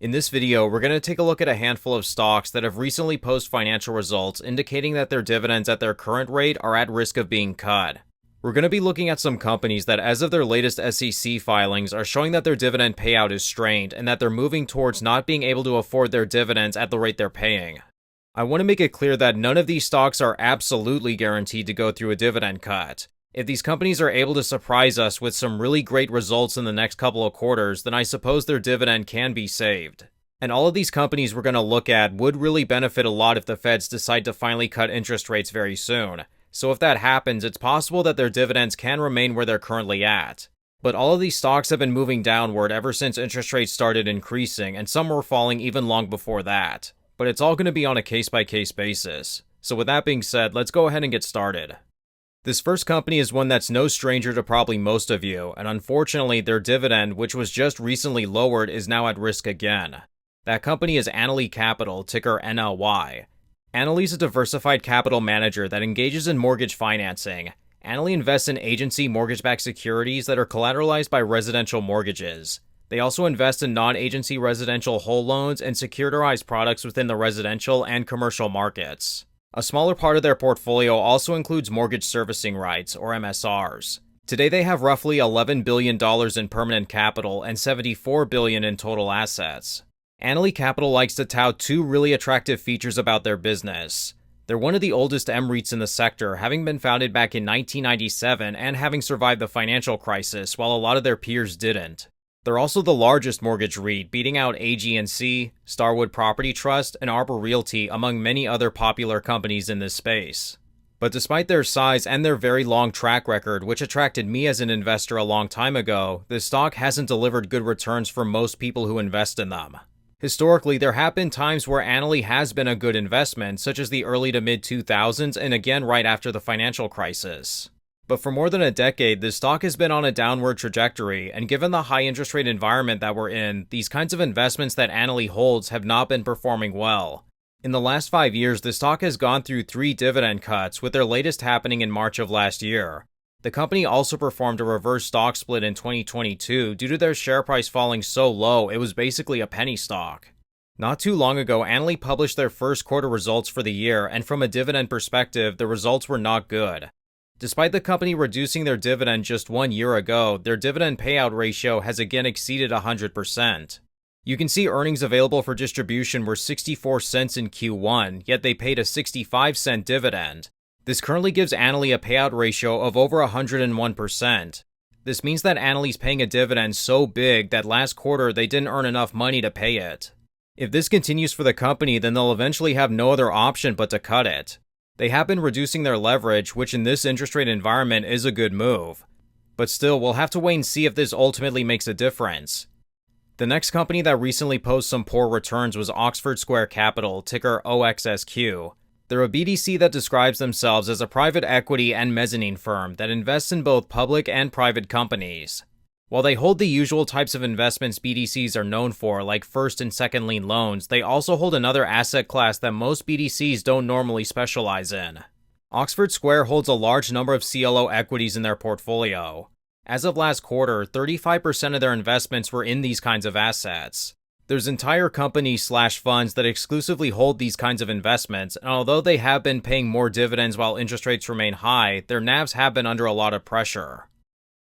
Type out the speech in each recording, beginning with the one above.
In this video, we're going to take a look at a handful of stocks that have recently posted financial results indicating that their dividends at their current rate are at risk of being cut. We're going to be looking at some companies that, as of their latest SEC filings, are showing that their dividend payout is strained and that they're moving towards not being able to afford their dividends at the rate they're paying. I want to make it clear that none of these stocks are absolutely guaranteed to go through a dividend cut. If these companies are able to surprise us with some really great results in the next couple of quarters, then I suppose their dividend can be saved. And all of these companies we're going to look at would really benefit a lot if the Feds decide to finally cut interest rates very soon. So if that happens, it's possible that their dividends can remain where they're currently at. But all of these stocks have been moving downward ever since interest rates started increasing, and some were falling even long before that. But it's all going to be on a case-by-case basis. So with that being said, let's go ahead and get started. This first company is one that's no stranger to probably most of you, and unfortunately their dividend, which was just recently lowered, is now at risk again. That company is Dynex Capital, ticker NLY. Annaly is a diversified capital manager that engages in mortgage financing. Annaly invests in agency mortgage-backed securities that are collateralized by residential mortgages. They also invest in non-agency residential whole loans and securitized products within the residential and commercial markets. A smaller part of their portfolio also includes mortgage servicing rights, or MSRs. Today they have roughly $11 billion in permanent capital and $74 billion in total assets. Dynex Capital likes to tout two really attractive features about their business. They're one of the oldest M-REITs in the sector, having been founded back in 1997 and having survived the financial crisis, while a lot of their peers didn't. They're also the largest mortgage REIT, beating out AG&C, Starwood Property Trust, and Arbor Realty, among many other popular companies in this space. But despite their size and their very long track record, which attracted me as an investor a long time ago, this stock hasn't delivered good returns for most people who invest in them. Historically, there have been times where Annaly has been a good investment, such as the early to mid-2000s and again right after the financial crisis. But for more than a decade, this stock has been on a downward trajectory, and given the high interest rate environment that we're in, these kinds of investments that Annaly holds have not been performing well. In the last 5 years, the stock has gone through 3 dividend cuts, with their latest happening in March of last year. The company also performed a reverse stock split in 2022 due to their share price falling so low it was basically a penny stock. Not too long ago, Annaly published their first quarter results for the year, and from a dividend perspective, the results were not good. Despite the company reducing their dividend just 1 year ago, their dividend payout ratio has again exceeded 100%. You can see earnings available for distribution were 64 cents in Q1, yet they paid a 65-cent dividend. This currently gives Annaly a payout ratio of over 101%. This means that Annaly's paying a dividend so big that last quarter they didn't earn enough money to pay it. If this continues for the company, then they'll eventually have no other option but to cut it. They have been reducing their leverage, which in this interest rate environment is a good move. But still, we'll have to wait and see if this ultimately makes a difference. The next company that recently posted some poor returns was OXSQ Capital, ticker OXSQ. They're a BDC that describes themselves as a private equity and mezzanine firm that invests in both public and private companies. While they hold the usual types of investments BDCs are known for, like first and second lien loans, they also hold another asset class that most BDCs don't normally specialize in. OXSQ holds a large number of CLO equities in their portfolio. As of last quarter, 35% of their investments were in these kinds of assets. There's entire companies/funds that exclusively hold these kinds of investments, and although they have been paying more dividends while interest rates remain high, their NAVs have been under a lot of pressure.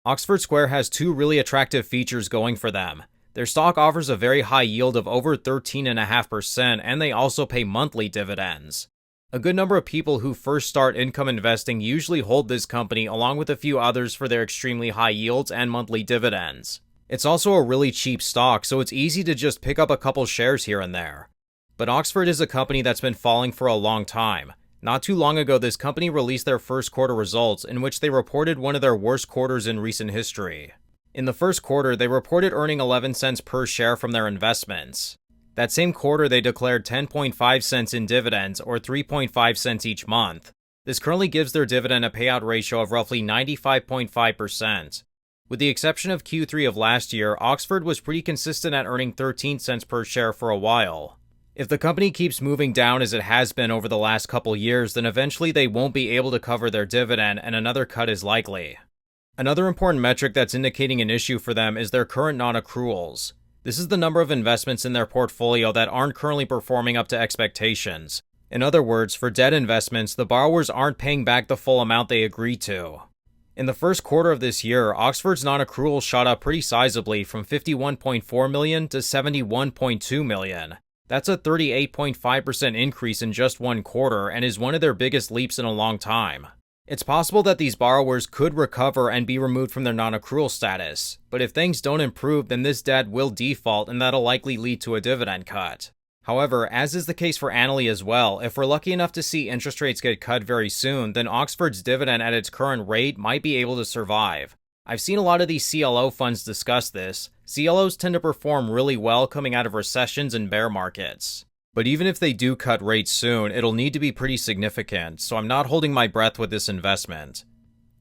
OXSQ has 2 really attractive features going for them. Their stock offers a very high yield of over 13.5%, and they also pay monthly dividends. A good number of people who first start income investing usually hold this company along with a few others for their extremely high yields and monthly dividends. It's also a really cheap stock, so it's easy to just pick up a couple shares here and there. But Oxford is a company that's been falling for a long time. Not too long ago, this company released their first quarter results, in which they reported one of their worst quarters in recent history. In the first quarter, they reported earning 11 cents per share from their investments. That same quarter, they declared 10.5 cents in dividends, or 3.5 cents each month. This currently gives their dividend a payout ratio of roughly 95.5%. With the exception of Q3 of last year, Oxford was pretty consistent at earning 13 cents per share for a while. If the company keeps moving down as it has been over the last couple years, then eventually they won't be able to cover their dividend and another cut is likely. Another important metric that's indicating an issue for them is their current non-accruals. This is the number of investments in their portfolio that aren't currently performing up to expectations. In other words, for debt investments, the borrowers aren't paying back the full amount they agreed to. In the first quarter of this year, Oxford's non-accrual shot up pretty sizably from $51.4 million to $71.2 million. That's a 38.5% increase in just one quarter and is one of their biggest leaps in a long time. It's possible that these borrowers could recover and be removed from their non-accrual status, but if things don't improve, then this debt will default and that'll likely lead to a dividend cut. However, as is the case for Annaly as well, if we're lucky enough to see interest rates get cut very soon, then Oxford's dividend at its current rate might be able to survive. I've seen a lot of these CLO funds discuss this. CLOs tend to perform really well coming out of recessions and bear markets. But even if they do cut rates soon, it'll need to be pretty significant, so I'm not holding my breath with this investment.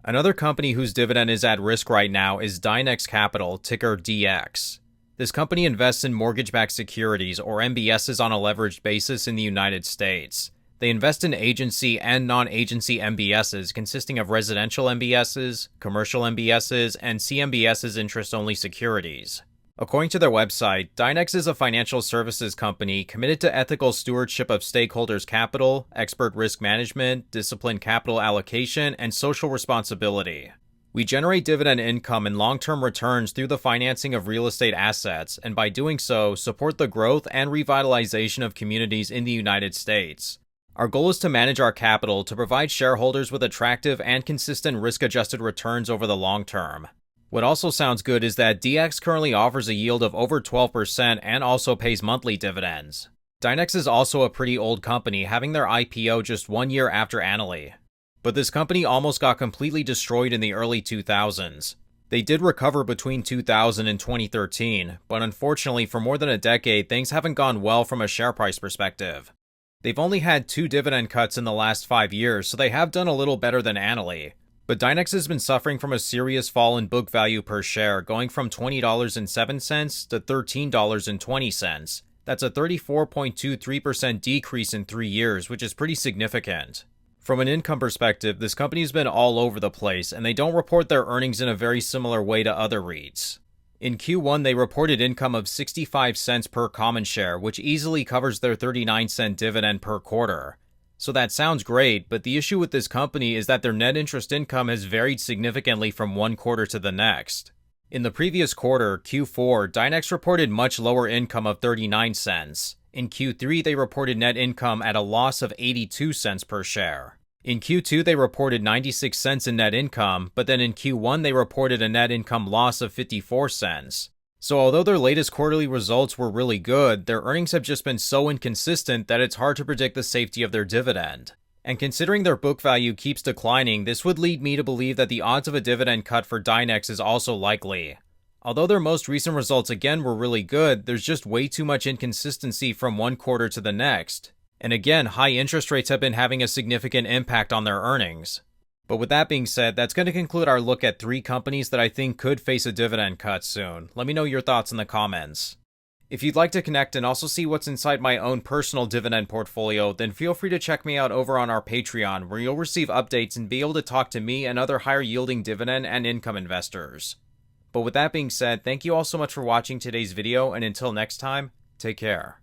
Another company whose dividend is at risk right now is Dynex Capital, ticker DX. This company invests in mortgage-backed securities, or MBSs, on a leveraged basis in the United States. They invest in agency and non-agency MBSs consisting of residential MBSs, commercial MBSs, and CMBSs interest-only securities. According to their website, Dynex is a financial services company committed to ethical stewardship of stakeholders' capital, expert risk management, disciplined capital allocation, and social responsibility. We generate dividend income and long-term returns through the financing of real estate assets, and by doing so, support the growth and revitalization of communities in the United States. Our goal is to manage our capital to provide shareholders with attractive and consistent risk-adjusted returns over the long term. What also sounds good is that DX currently offers a yield of over 12% and also pays monthly dividends. Dynex is also a pretty old company, having their IPO just 1 year after Annaly. But this company almost got completely destroyed in the early 2000s. They did recover between 2000 and 2013, but unfortunately for more than a decade, things haven't gone well from a share price perspective. They've only had 2 dividend cuts in the last 5 years, so they have done a little better than Annaly. But Dynex has been suffering from a serious fall in book value per share, going from $20.07 to $13.20. That's a 34.23% decrease in 3 years, which is pretty significant. From an income perspective, this company's been all over the place, and they don't report their earnings in a very similar way to other REITs. In Q1, they reported income of 65 cents per common share, which easily covers their 39-cent dividend per quarter. So that sounds great, but the issue with this company is that their net interest income has varied significantly from one quarter to the next. In the previous quarter, Q4, Dynex reported much lower income of 39 cents. In Q3, they reported net income at a loss of 82 cents per share. In Q2, they reported 96 cents in net income, but then in Q1, they reported a net income loss of 54 cents. So although their latest quarterly results were really good, their earnings have just been so inconsistent that it's hard to predict the safety of their dividend. And considering their book value keeps declining, this would lead me to believe that the odds of a dividend cut for Dynex is also likely. Although their most recent results again were really good, there's just way too much inconsistency from one quarter to the next. And again, high interest rates have been having a significant impact on their earnings. But with that being said, that's going to conclude our look at 3 companies that I think could face a dividend cut soon. Let me know your thoughts in the comments. If you'd like to connect and also see what's inside my own personal dividend portfolio, then feel free to check me out over on our Patreon, where you'll receive updates and be able to talk to me and other higher yielding dividend and income investors. But with that being said, thank you all so much for watching today's video, and until next time, take care.